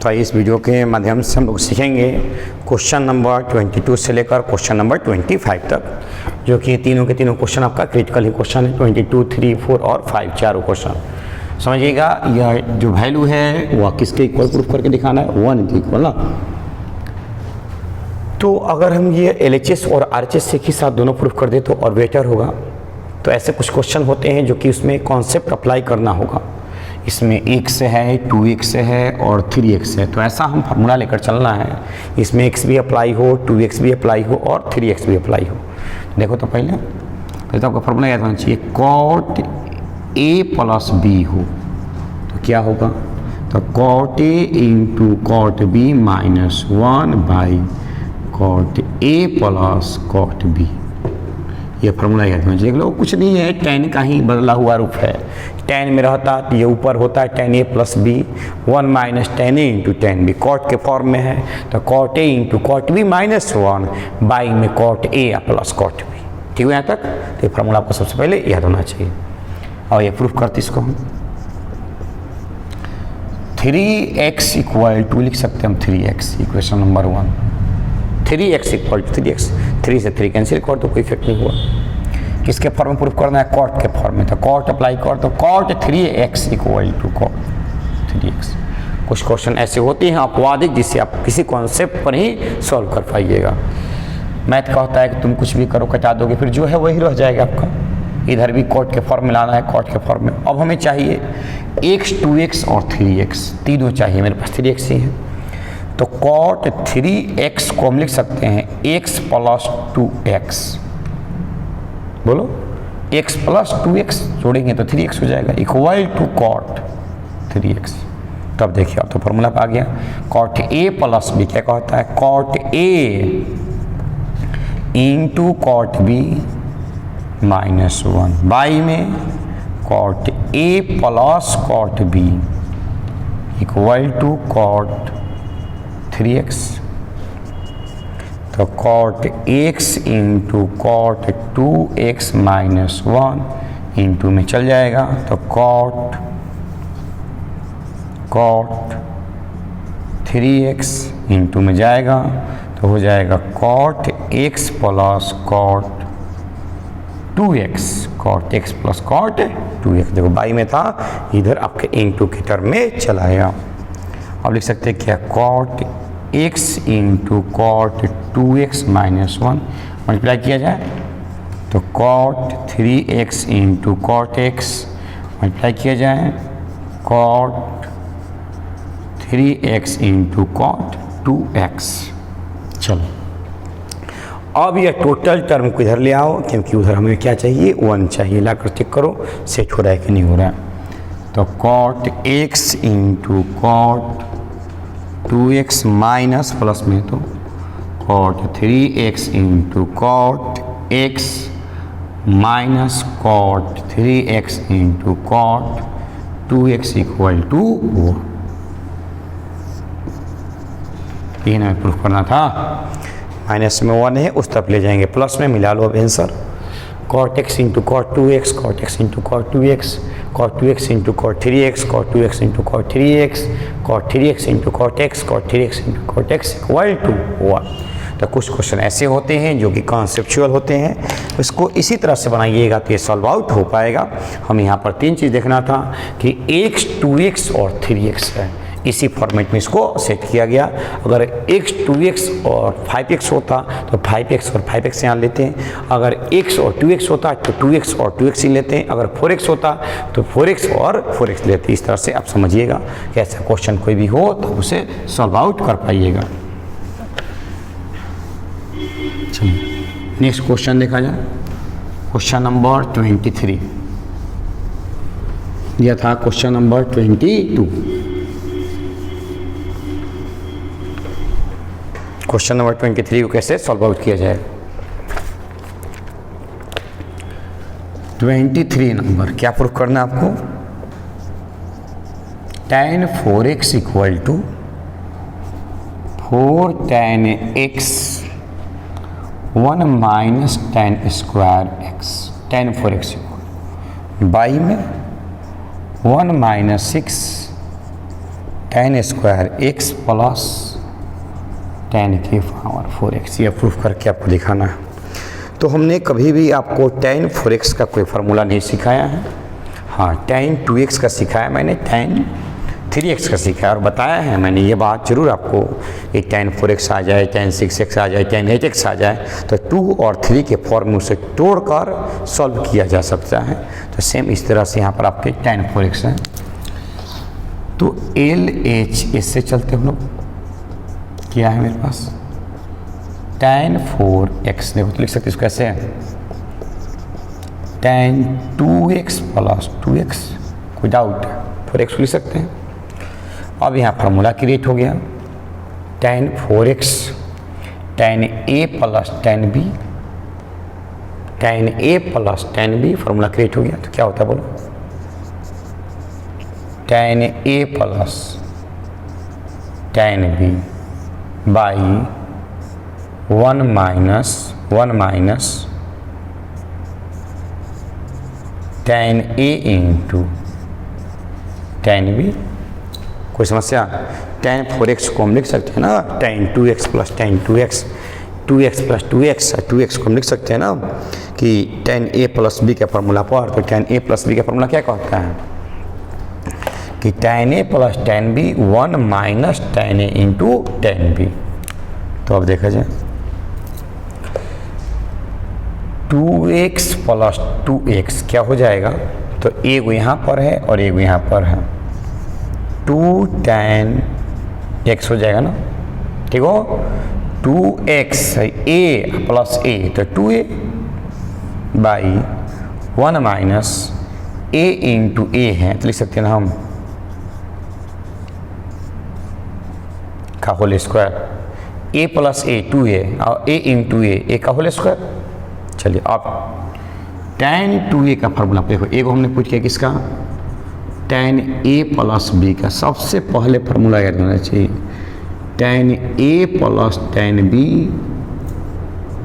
तो इस वीडियो के माध्यम से हम लोग सीखेंगे क्वेश्चन नंबर 22 से लेकर क्वेश्चन नंबर 25 तक, जो कि तीनों के तीनों क्वेश्चन आपका क्रिटिकल ही क्वेश्चन है। 22, 3, 4 और 5 चारों क्वेश्चन समझिएगा। यह जो वैल्यू है वह किसके इक्वल प्रूफ करके दिखाना है, 1 के इक्वल ना। तो अगर हम ये LHS और RHS के साथ दोनों प्रूफ कर दे तो और बेटर होगा। तो ऐसे कुछ क्वेश्चन होते हैं जो कि उसमें कॉन्सेप्ट अप्लाई करना होगा। इसमें 1 है, 2x है और 3x है। तो ऐसा हम फार्मूला लेकर चलना है, इसमें x भी अप्लाई हो, 2x भी अप्लाई हो और 3x भी अप्लाई हो। देखो तो पहले तो आपका फार्मूला याद होना चाहिए, cot a प्लस b हो तो क्या होगा, तो cot a into cot b minus 1 by cot a plus cot b। ये फार्मूला याद होना चाहिए। देख लो कुछ नहीं है, tan का ही बदला हुआ रूप है। tan में रहता तो ये ऊपर होता है tan a plus b, 1 minus tan a into tan b। cot के फॉर्म में है तो cot a into cot b minus 1 by में cot a plus cot b। ठीक है यहाँ तक। तो ये फार्मूला आपको सबसे पहले याद होना चाहिए। और ये प्रूफ करते इसको हम 3x इक्वल टू लिख सकते हैं हम 3x, equation number 1। 3x equal to 3x, 3 से 3 कैंसिल कर दो, कोई इफेक्ट नहीं हुआ। किसके फॉर्म में प्रूफ करना है, कॉट के फॉर्म में। तो कॉट अप्लाई कर दो, cot 3x equal to cot 3x। कुछ क्वेश्चन ऐसे होते हैं अपवादिक जिससे आप किसी कॉन्सेप्ट पर ही सॉल्व कर पाइएगा। मैथ का होता है कि तुम कुछ भी करो कटा दोगे, फिर जो है वही रह जाएगा आपका। इधर भी कॉट के फॉर्म में लाना है, कॉट के फॉर्म में। अब हमें चाहिए x, 2x और 3x, तीनों चाहिए। मेरे पास 3x ही है तो cot 3x को हम लिख सकते हैं x प्लस 2x। बोलो x प्लस 2x जोड़ेंगे तो 3x हो जाएगा, इक्वल टू cot 3x। तब देखिए अब तो फॉर्मूला आ गया। cot a प्लस b क्या कहता है, cot a into cot b minus 1 by में cot a plus cot b equal to cot 3x। तो cot x into cot 2x minus 1 into में चल जाएगा तो cot 3x इंटू में जाएगा तो हो जाएगा cot x plus cot 2x, cot x plus cot 2x। देखो बाई में था, इधर आपके इंटू के टर्म में चला गया। अब लिख सकते हैं क्या, cot x into cot 2x minus 1 multiply किया जाए तो cot 3x into cot x multiply किया जाए cot 3x into cot 2x। चलो अब यह टोटल टर्म को इधर ले आओ, क्योंकि उधर हमें क्या चाहिए, 1 चाहिए। लाकर चेक करो सेट हो रहा है कि नहीं हो रहा है। तो cot x into cot 2x minus plus में तो cot 3x into cot x minus cot 3x into cot 2x equal to 1। ये हमें प्रूफ करना था। माइनस में 1 है, उस तरफ ले जाएंगे प्लस में, मिला लो अब answer. cot x into cot 2x, cot x into cot 2x, cot 2x into cot 3x, cot 2x into cot 3x, cot 3x into cot x, cot 3x into cot x equal to 1। तो कुछ question ऐसे होते हैं जो कि conceptual होते हैं, इसको इसी तरह से बनाइएगा तो ये सॉल्व आउट हो पाएगा। हम यहाँ पर 3 चीज़ देखना था कि x, 2x और 3x है, इसी फॉर्मेट में इसको सेट किया गया। अगर x, 2x और 5x होता तो 5x और 5x यहाँ लेते हैं। अगर x और 2x होता तो 2x और 2x ही लेते हैं। अगर 4x होता तो 4x और 4x लेते हैं। इस तरह से आप समझिएगा कि ऐसा क्वेश्चन कोई भी हो तो उसे सॉल्व आउट कर पाइएगा। चलिए नेक्स्ट क्वेश्चन देखा जाए। क्वेश्चन नंबर 23 यह था क्वेश्चन नंबर 22। क्वेश्चन नंबर 23 को कैसे सॉल्व आउट किया जाए। 23 नंबर क्या प्रूफ करना है आपको, tan 4x equal to 4 tan x 1 minus tan square x, tan 4x equal by में 1 minus 6 tan square x plus tan की पावर 4x, ये प्रूफ करके आपको दिखाना है। तो हमने कभी भी आपको tan 4x का कोई फार्मूला नहीं सिखाया है। हाँ, tan 2x का सिखाया मैंने, tan 3x का सीखा और बताया है मैंने ये बात जरूर आपको कि tan 4x आ जाए, tan 6x आ जाए, tan 8x आ जाए तो 2 और 3 के फॉर्मूले से तोड़कर सॉल्व किया जा सकता है। तो सेम इस तरह से यहाँ पर आपके tan 4x है। तो LH इससे चलते हम लोग क्या है मेरे पास tan 4x, देखो तो लिख सकते इसको कैसे है tan 2x प्लस 2x, कोई डाउट 4x को लिख सकते हैं। अब यहाँ फार्मूला क्रिएट हो गया tan 4x tan a plus tan b, tan a plus tan b formula create हो गया। तो क्या होता है बोलो, tan a plus tan b by 1 minus tan a into tan b। कोई समस्या? tan 4x को हम लिख सकते हैं ना tan 2x plus tan 2x, 2x plus 2x, 2x को हम लिख सकते हैं ना कि tan a प्लस b का फार्मूला पर। तो tan a प्लस b का फार्मूला क्या कहता है कि tan a plus tan b 1 minus tan a into tan b। तो अब देखा जाए 2x प्लस 2x क्या हो जाएगा, तो एक यहाँ पर है और एक यहाँ पर है, 2 tan x हो जाएगा ना, ठीक हो। 2x a प्लस a तो 2a by 1 minus a into a है तो लिख सकते हैं ना हम का whole square, a plus a 2a और a इंटू a का होल स्क्वायर। चलिए अब tan 2a का फार्मूला देखो, एक हमने पूछ किया किसका tan a प्लस b का, सबसे पहले फार्मूला याद होना चाहिए tan a plus tan b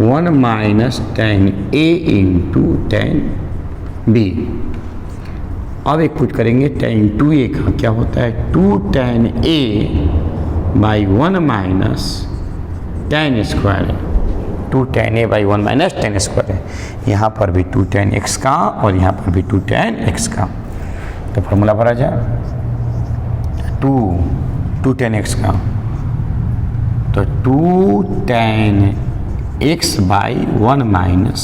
1 minus tan a into tan b। अब एक कुछ करेंगे tan 2a का क्या होता है 2 tan a by 1 minus tan square, 2 tan a by 1 minus tan square है। यहाँ पर भी 2 tan x का और यहाँ पर भी 2 tan x का। तो फार्मूला पर आ जाए 2 tan x का, तो 2 tan x by 1 minus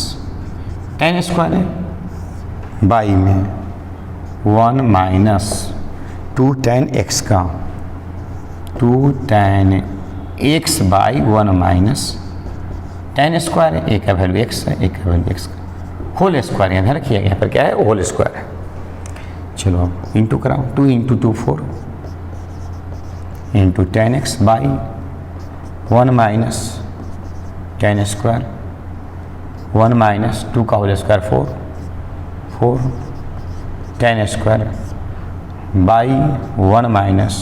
tan square है बाई में 1 माइनस 2 tan x का, 2 tan x by 1 minus tan square है, एक का वैल्यू x है, एक का वैल्यू x का होल स्क्वायर यहाँ रखिएगा, यहाँ पर क्या है होल स्क्वायर है। चलो अब इंटू कराओ, 2 into 2 4 into tan x by 1 minus tan square, 1 minus 2 का होल स्क्वायर 4 tan स्क्वायर बाई 1 माइनस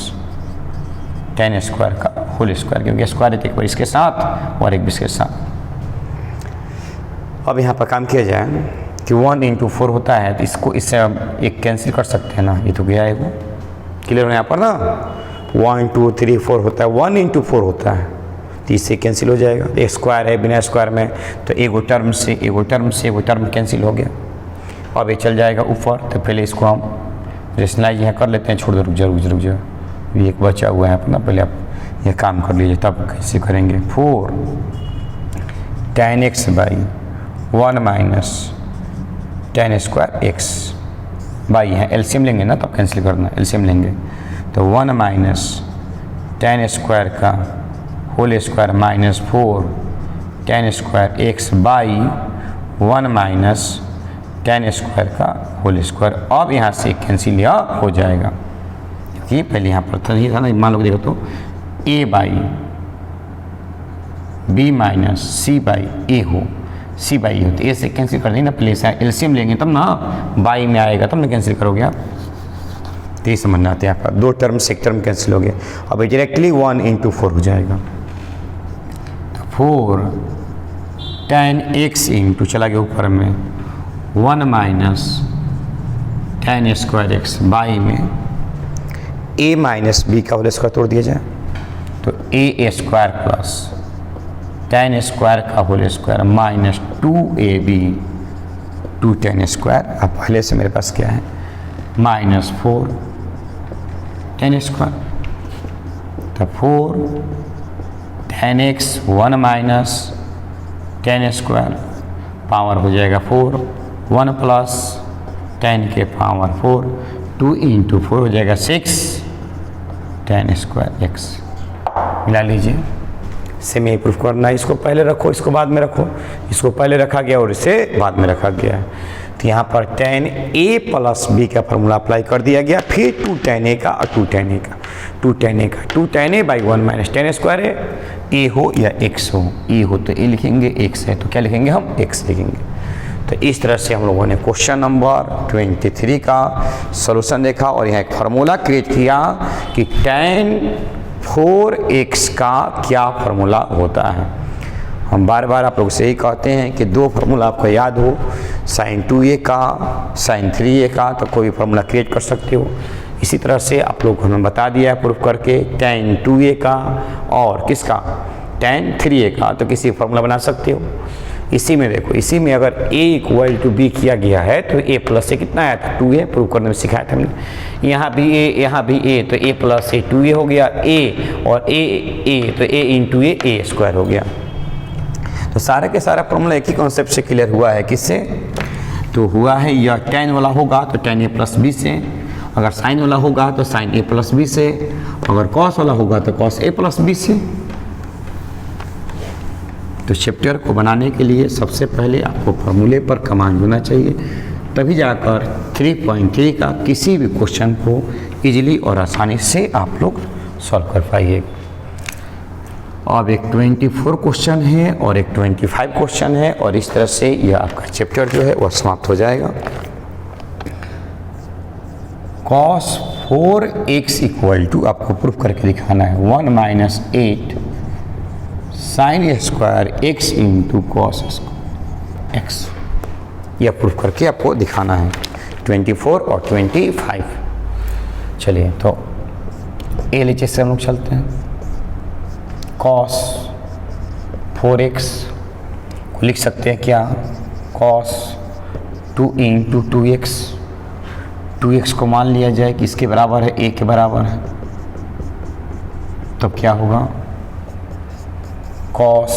tan स्क्वायर का होल स्क्वायर, क्योंकि स्क्वायर एक बार इसके साथ और एक भी इसके साथ। अब यहाँ पर काम किया जाए कि 1 इंटू 4 होता है तो इसको इससे एक कैंसिल कर सकते हैं ना, ये तो गया है वो क्लियर है यहाँ पर ना, 1 2 3 4 होता है, 1 इंटू 4 होता है तो इससे कैंसिल हो जाएगा। एक स्क्वायर है बिना स्क्वायर में तो एगो टर्म से एगो टर्म कैंसिल हो गया। अब ये चल जाएगा ऊपर, तो पहले इसको हम रेशनलाइज यहाँ कर लेते हैं, छोड़ दो रुक जाओ ये एक बचा हुआ है अपना, पहले आप ये काम कर लीजिए तब कैसे करेंगे। 4 tan x by 1 minus tan square x by यहाँ एलसीएम लेंगे ना तब कैंसिल करना, एलसीएम लेंगे तो 1 माइनस tan स्क्वायर का whole square minus 4 tan square x by 1 minus tan square का होल स्क्वायर। अब यहाँ से कैंसिल या हो जाएगा क्योंकि पहले यहाँ पर था नहीं था ना, मान लो देखो तो a by b minus c by a हो, c बाई ए हो तो a से कैंसिल कर देंगे ना, पहले से एलसीएम लेंगे तब ना बाई में आएगा तब ना कैंसिल करोगे आप। तो ये समझना आता है यहाँ पर 2 टर्म से एक टर्म कैंसिल हो गया। अब डायरेक्टली 1 इंटू 4 हो जाएगा, तो 4 tan x इंटू चला गया ऊपर में 1 minus tan square x by में a माइनस बी का होल स्क्वायर तोड़ दिया जाए तो a square plus tan square का whole square minus 2ab 2 tan square. अब पहले से मेरे पास क्या है माइनस 4 tan स्क्वायर, तो 4 tan x 1 minus tan square power हो जाएगा 4, 1 प्लस tan के पावर 4, 2 इंटू 4 हो जाएगा 6 tan स्क्वायर x। मिला लीजिए, सेम यही प्रूफ करना है। इसको पहले रखो, इसको बाद में रखो, इसको पहले रखा गया और इसे बाद में रखा गया है। तो यहाँ पर tan a प्लस b का फॉर्मूला अप्लाई कर दिया गया, फिर 2 tan a का और 2 tan a का 2 tan a का 2 tan a by 1 minus tan square है, a हो या x हो, a हो तो a लिखेंगे, x है तो क्या लिखेंगे हम x लिखेंगे। तो इस तरह से हम लोगों ने क्वेश्चन नंबर 23 का सॉल्यूशन देखा और यहाँ एक फार्मूला क्रिएट किया कि tan 4x का क्या फार्मूला होता है। हम बार बार आप लोग से यही कहते हैं कि दो फार्मूला आपको याद हो, sin 2a का sin 3a का, तो कोई भी फार्मूला क्रिएट कर सकते हो। इसी तरह से आप लोग को हमें बता दिया है प्रूफ करके tan 2a का और किसका tan 3a का, तो किसी फार्मूला बना सकते हो। इसी में देखो, इसी में अगर a इक्वल टू b किया गया है तो a प्लस से कितना आया था 2a, प्रूव करने में सिखाया था हमने। यहाँ भी a, यहाँ भी a, तो a प्लस से 2a हो गया a, और a तो a इंटू a स्क्वायर हो गया। तो सारा के सारा फॉर्मूला एक ही कॉन्सेप्ट से क्लियर हुआ है। किससे तो हुआ है, यह tan वाला होगा तो tan a प्लस b से, अगर sin वाला होगा तो sin a प्लस b से, अगर cos वाला होगा तो cos a प्लस b से। तो चैप्टर को बनाने के लिए सबसे पहले आपको फार्मूले पर कमांड होना चाहिए, तभी जाकर 3.3 का किसी भी क्वेश्चन को इजीली और आसानी से आप लोग सॉल्व कर पाइए। अब एक 24 क्वेश्चन है और एक 25 क्वेश्चन है और इस तरह से यह आपका चैप्टर जो है वह समाप्त हो जाएगा। cos 4x इक्वल टू आपको प्रूफ करके दिखाना है 1 minus 8 sine square x into cos x, यह प्रूफ करके आपको दिखाना है 24 और 25। चलिए तो ए नीचे से हम लोग चलते हैं। cos 4x को लिख सकते हैं क्या, cos 2 इंटू 2x, 2x को मान लिया जाए कि इसके बराबर है, a के बराबर है, तब क्या होगा cos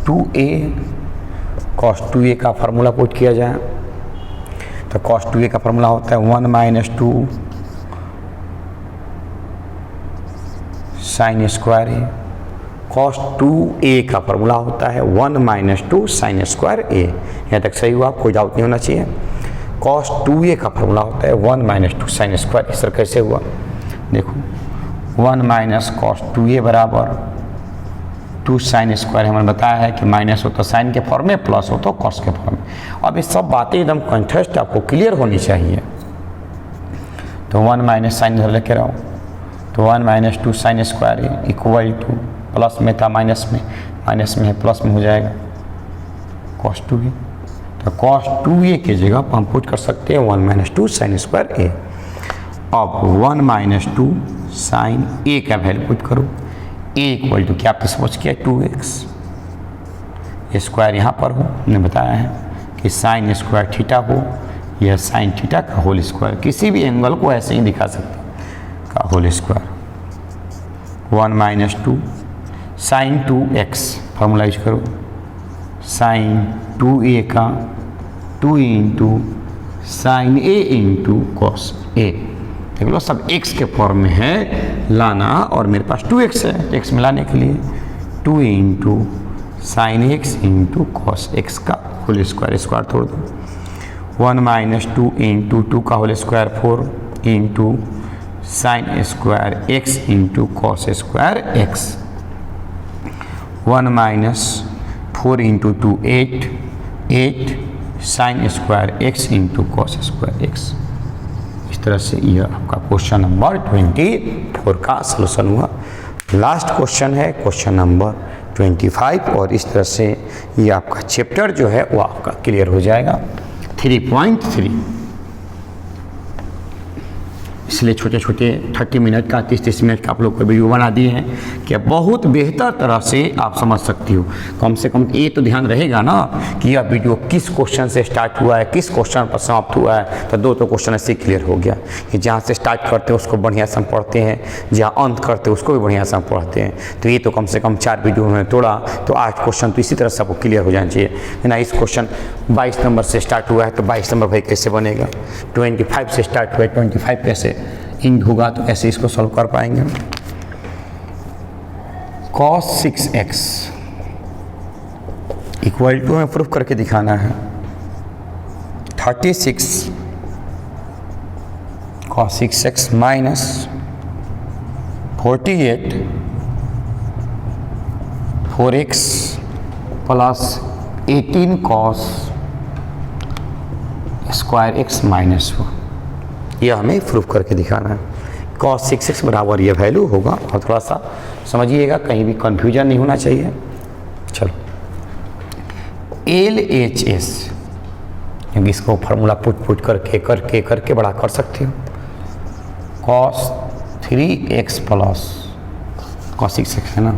2a का फार्मूला पुट किया जाए तो cos 2a का फार्मूला होता है 1 minus 2 sine square a। cos 2a का फार्मूला होता है 1 माइनस 2 साइन स्क्वायर a। यहाँ तक सही हुआ, कोई डाउट नहीं होना चाहिए। cos 2a का फार्मूला होता है 1 माइनस 2 साइन स्क्वायर। सर कैसे हुआ, देखो 1 माइनस cos 2a बराबर 2 साइन स्क्वायर। हमें बताया है कि माइनस हो तो साइन के फॉर्म में, प्लस हो तो कॉस के फॉर्म में। अब ये सब बातें एकदम कॉन्ट्रास्ट आपको क्लियर होनी चाहिए। तो 1 माइनस साइन इधर लेके रहो, तो 1 minus 2 sine square equal to, plus में था माइनस में है, प्लस में हो जाएगा cos 2a। तो cos 2a की जगह हम पुट कर सकते हैं 1 माइनस 2 साइन स्क्वायर a। अब 1 माइनस 2 साइन a का वैल्यू पुट करो, a इक्वल टू क्या आपने समझ किया 2x, ये स्क्वायर यहाँ पर हो, हमने बताया है कि साइन स्क्वायर थीटा हो, यह साइन थीटा का होल स्क्वायर, किसी भी एंगल को ऐसे ही दिखा सकते हैं का whole square. 1 minus 2 sine 2x formula use करो, साइन 2a का 2 into sine a into cos a। देख लो सब x के फॉर्म में है लाना, और मेरे पास 2x है, x में लाने के लिए 2 into sine x into cos x का होल स्क्वायर, स्क्वायर तोड़ दो। 1 माइनस 2 इंटू 2 का whole square 4 into sine square x into cos square x। 1 minus 4 into 2 8 sine square x into cos square x। इस तरह से यह आपका क्वेश्चन नंबर 24 का सलूशन हुआ। लास्ट क्वेश्चन है क्वेश्चन नंबर 25 और इस तरह से ये आपका चैप्टर जो है वो आपका क्लियर हो जाएगा। 3.3 इसलिए छोटे छोटे 30 मिनट का 30-30 मिनट का आप लोग को वीडियो बना दिए हैं कि बहुत बेहतर तरह से आप समझ सकती हो। कम से कम ये तो ध्यान रहेगा ना कि यह वीडियो किस क्वेश्चन से स्टार्ट हुआ है, किस क्वेश्चन पर समाप्त हुआ है। तो 2 क्वेश्चन ऐसे क्लियर हो गया कि जहाँ से स्टार्ट करते हैं उसको बढ़िया से हम पढ़ते हैं, जहाँ अंत करते हैं उसको भी बढ़िया से हम पढ़ते हैं। तो ये तो कम से कम 4 वीडियो में तोड़ा तो 8 क्वेश्चन तो इसी तरह से आपको क्लियर हो जाना चाहिए, है ना। इस क्वेश्चन 22 नंबर से स्टार्ट हुआ है तो 22 नंबर भाई कैसे बनेगा, 25 से स्टार्ट हुआ है 25 कैसे इंड होगा, तो कैसे इसको सॉल्व कर पाएंगे। cos 6x इक्वल टू हमें प्रूफ करके दिखाना है 36 cos 6x minus 48 4x plus 18 cos square x minus 4, यह हमें प्रूफ करके दिखाना है। cos 6x बराबर ये वैल्यू होगा, और थोड़ा सा समझिएगा कहीं भी कंफ्यूजन नहीं होना चाहिए। चलो LHS, क्योंकि इसको फार्मूला पुट करके बड़ा कर सकते हो। cos 3x plus cos 6x है ना,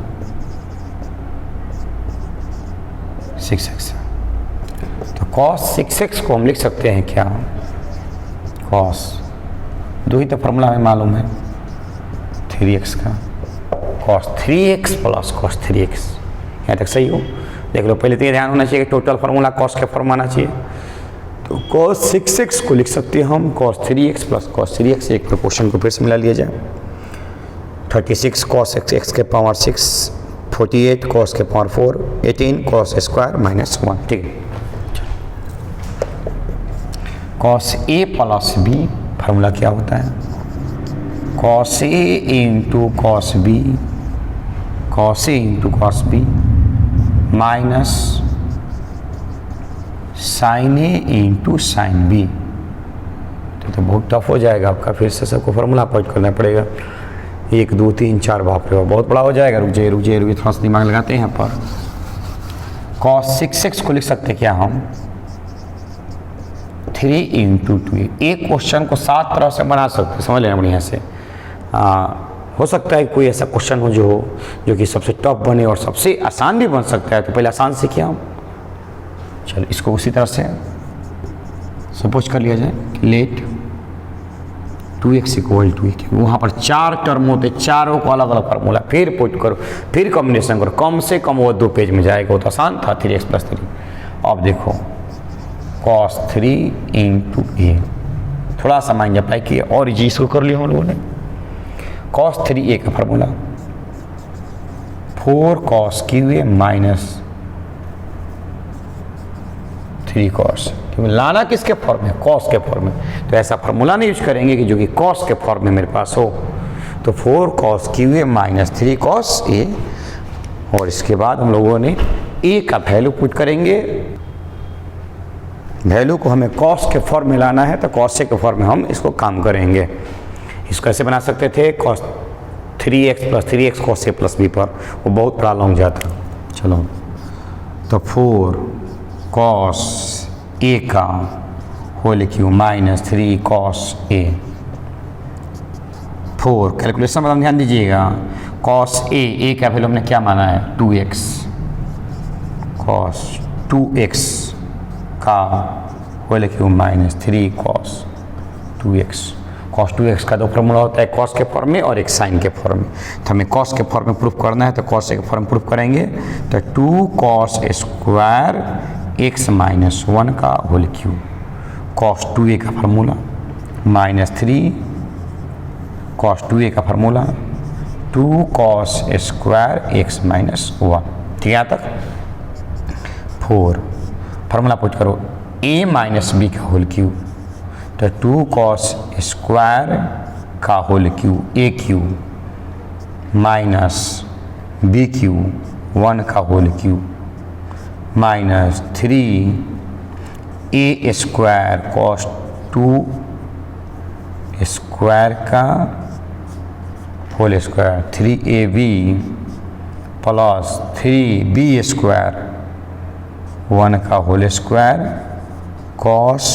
6x, तो cos 6x को हम लिख सकते हैं क्या, cos 2 ही तो फार्मूला हमें मालूम है 3x का, cos 3x plus cos 3x, यहाँ तक सही हो। देख लो, पहले तो ये ध्यान होना चाहिए कि टोटल फार्मूला cos के फॉर्म आना चाहिए। तो cos 6x को लिख सकते हैं हम cos 3x plus cos 3x। एक क्वेश्चन को फिर से मिला लिया जाए, 36 cos x के पावर 6, 48 cos के पावर 4, 18 cos स्क्वायर माइनस 1। ठीक है, cos a plus b formula क्या होता है, cos a into cos b, cos a into cos b minus sin a into sin b। तो बहुत टफ हो जाएगा आपका, फिर से सबको फार्मूला पॉइंट करना पड़ेगा। 1 2 3 4, बाप रे बहुत बड़ा हो जाएगा। रुक जाइए थोड़ा सा दिमाग लगाते हैं यहाँ पर। cos 6x को लिख सकते क्या हम 3 इंटू 2। एक क्वेश्चन को 7 तरह से बना सकते, समझ लेना बढ़िया से। हो सकता है कोई ऐसा क्वेश्चन हो जो कि सबसे टफ बने और सबसे आसान भी बन सकता है। तो पहले आसान सीखिए हम। चलो इसको उसी तरह से सपोज कर लिया जाए, लेट 2x इक्वल टू, वहाँ पर 4 टर्म होते, चारों को अलग अलग फार्मूला फिर पुट करो, फिर कॉम्बिनेशन करो, कम से कम वो 2 पेज में जाएगा। वो तो आसान था 3x प्लस 3। अब देखो cos 3 इंटू a, थोड़ा सा माइंड अप्लाई किया और जी इसको कर लिया हम लोगों ने। cos 3a का formula 4 cos qa minus 3 cos, क्योंकि लाना किसके फॉर्म में, cos के फॉर्म में। तो ऐसा फार्मूला नहीं यूज करेंगे कि जो कि cos के फॉर्म में मेरे पास हो। तो 4 cos qa minus 3 cos a, और इसके बाद हम लोगों ने a का वैल्यू पुट करेंगे। वैल्यू को हमें cos के फॉर्म में लाना है, तो cos के फॉर्म में हम इसको काम करेंगे। इसको कैसे बना सकते थे, cos 3x plus 3x cos a plus b पर, वो बहुत बड़ा लॉन्ग जाता। चलो तो 4 cos a का whole cube minus 3 cos a। 4 calculation में ध्यान दीजिएगा, cos a का वैल्यू हमने क्या माना है 2x, cos 2x का whole cube minus 3 cos 2x। cos 2x का 2 फॉर्मूला होता है, cos के फॉर्म में और एक sin के फॉर्म में। तो हमें cos के फॉर्म में प्रूफ करना है, तो cos के फॉर्म प्रूफ करेंगे। तो 2 cos स्क्वायर x माइनस 1 का होल क्यूब, cos 2a का फार्मूला माइनस 3 cos 2a का formula 2 cos square x minus 1। ठीक है, यहाँ तक 4 फार्मूला पुट करो, a माइनस b का होल क्यूब, तो 2 cos स्क्वायर का whole cube a cube minus b cube 1 का whole cube minus 3 a square cos 2 square का whole square 3ab plus 3b square 1 का whole square cos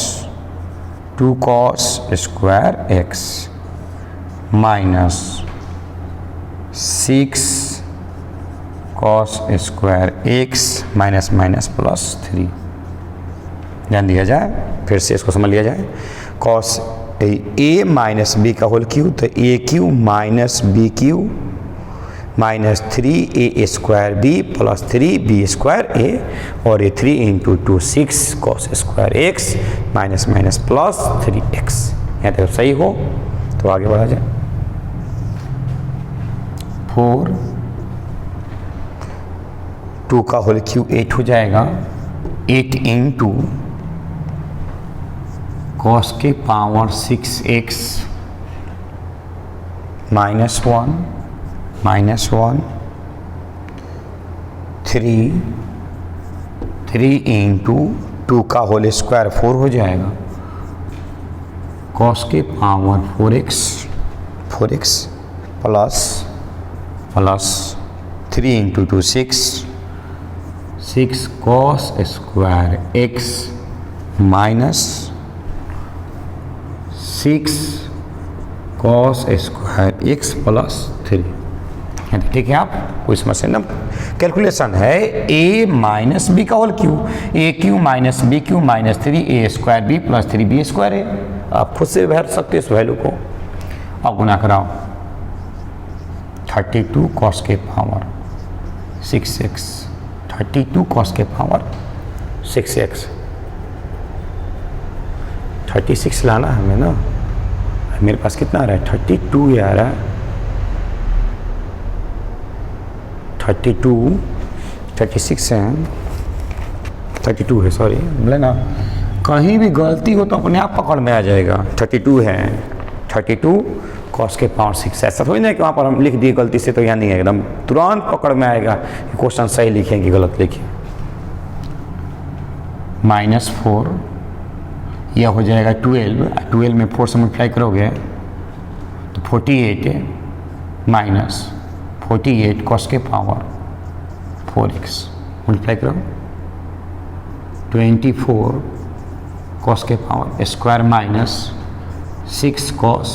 2 cos square x। Minus 6 cos square x minus minus plus 3। ध्यान दिया जाए, फिर से इसको समझ लिया जाए। कॉस ए माइनस बी का होल क्यू, तो a cube minus b cube minus 3 square b plus 3 square a, और ये 3 into 2 6 cos square x minus minus plus 3x। यहाँ तक सही हो तो आगे बढ़ा जाए। 4 2 का होल क्यू 8 हो जाएगा, 8 इंटू कॉस के पावर 6x माइनस 1 3 इंटू 2 का होल स्क्वायर 4 हो जाएगा, कॉस के power 4x plus 3 into 2 6 cos square x minus 6 cos square x plus 3। ठीक है, आप कोई समस्या ना। कैलकुलेशन है a माइनस बी का whole cube, a cube minus b cube minus 3 square b plus 3 square है। आप खुद से भर सकते हो इस वैल्यू को। अब गुना कराओ, 32 कॉस के पावर 6x, 32 कॉस के पावर 6x, 36 लाना हमें ना। मेरे पास कितना आ रहा है, 32 आ रहा है, 32 36 है, 32 है, सॉरी बोले ना, कहीं भी गलती हो तो अपने आप पकड़ में आ जाएगा। 32 है, 32 कॉस के पावर 6। ऐसा थोड़ी ना कि वहाँ पर हम लिख दिए गलती से तो यहाँ नहीं है, एकदम तुरंत पकड़ में आएगा। क्वेश्चन सही लिखें कि गलत लिखें। -4 यह हो जाएगा 12 में 4 से मल्टीप्लाई करोगे तो 48 है, माइनस 48 कॉस के पावर 4x मल्टीप्लाई करो, 24 कॉस के power square minus 6 cos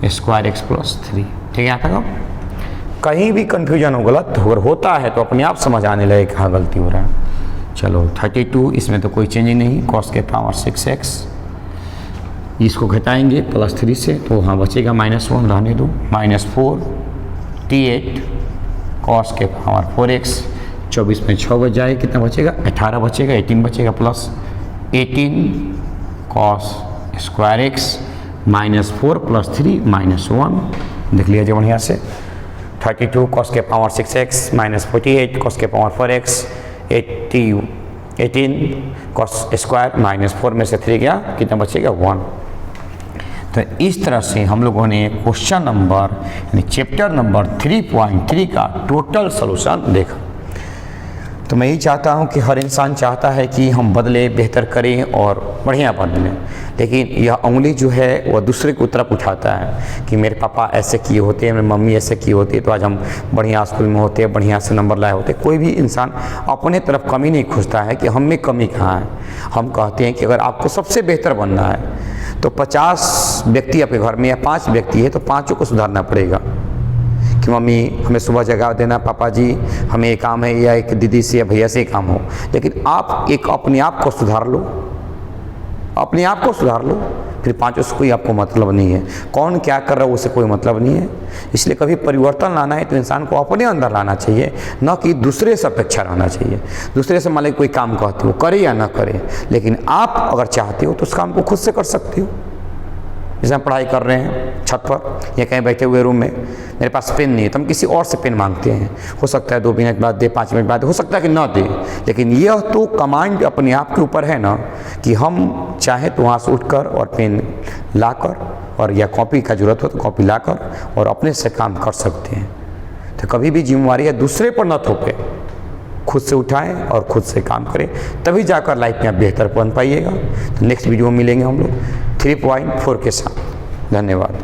square x plus 3। ठीक है, यहाँ तक कहीं भी कंफ्यूजन हो, गलत अगर होता है तो अपने आप समझ आने लगे कहाँ गलती हो रहा है। चलो 32, इसमें तो कोई चेंज नहीं, कॉस के पावर 6x, इसको घटाएंगे प्लस 3 से तो हाँ बचेगा -1, रहने दो, -4 कॉस के पावर 4x, 24 में 6 बच जाए, कितना बचेगा 18 बचेगा, 18 बचेगा, plus 18 cos square x -4 plus 3 -1। देख लीजिए बढ़िया से, 32 कॉस के पावर 6x -48 कॉस के पावर 4x, 18 कॉस स्क्वायर -4 में से 3 गया, कितना बचेगा 1। तो इस तरह से हम लोगों ने क्वेश्चन नंबर यानी चैप्टर नंबर 3.3 का टोटल सॉल्यूशन देखा। तो मैं यही चाहता हूं कि हर इंसान चाहता है कि हम बदले, बेहतर करें और बढ़िया बदलें, लेकिन यह उंगली जो है वह दूसरे की तरफ उठाता है कि मेरे पापा ऐसे किए होते, मेरी मम्मी ऐसे किए होती तो आज हम बढ़िया स्कूल में होते, बढ़िया से नंबर लाए होते। कोई भी इंसान अपने तरफ कमी नहीं खोजता है कि हम में कमी कहाँ है। हम कहते हैं कि अगर आपको सबसे बेहतर बनना है तो 50 व्यक्ति आपके घर में या 5 व्यक्ति है तो 5 को सुधारना पड़ेगा कि मम्मी हमें सुबह जगा देना, पापा जी हमें ये काम है, या एक दीदी से या भैया से काम हो। लेकिन आप एक अपने आप को सुधार लो, अपने आप को सुधार लो, फिर 5 से कोई आपको मतलब नहीं है। कौन क्या कर रहा है उससे कोई मतलब नहीं है। इसलिए कभी परिवर्तन लाना है तो इंसान को अपने अंदर लाना चाहिए, न कि दूसरे से अपेक्षा रहना चाहिए। दूसरे से मान लीजिए कोई काम कहते हो, करे या ना करे, लेकिन आप अगर चाहते हो तो उस काम को खुद से कर सकते हो। जैसे हम पढ़ाई कर रहे हैं छत पर या कहीं बैठे हुए रूम में, मेरे पास पेन नहीं है तो हम किसी और से पेन मांगते हैं। हो सकता है 2 मिनट बाद दे, 5 मिनट बाद, हो सकता है कि ना दे, लेकिन यह तो कमांड अपने आप के ऊपर है ना कि हम चाहे तो वहाँ से उठकर और पेन लाकर, और या कॉपी का जरूरत हो तो कॉपी लाकर और अपने से काम कर सकते हैं। तो कभी भी जिम्मेवारी है दूसरे पर न थोपे, खुद से उठाएं और खुद से काम करें, तभी जाकर लाइफ में आप बेहतर बन पाइएगा। तो नेक्स्ट वीडियो में मिलेंगे हम लोग 3.4 के साथ। धन्यवाद।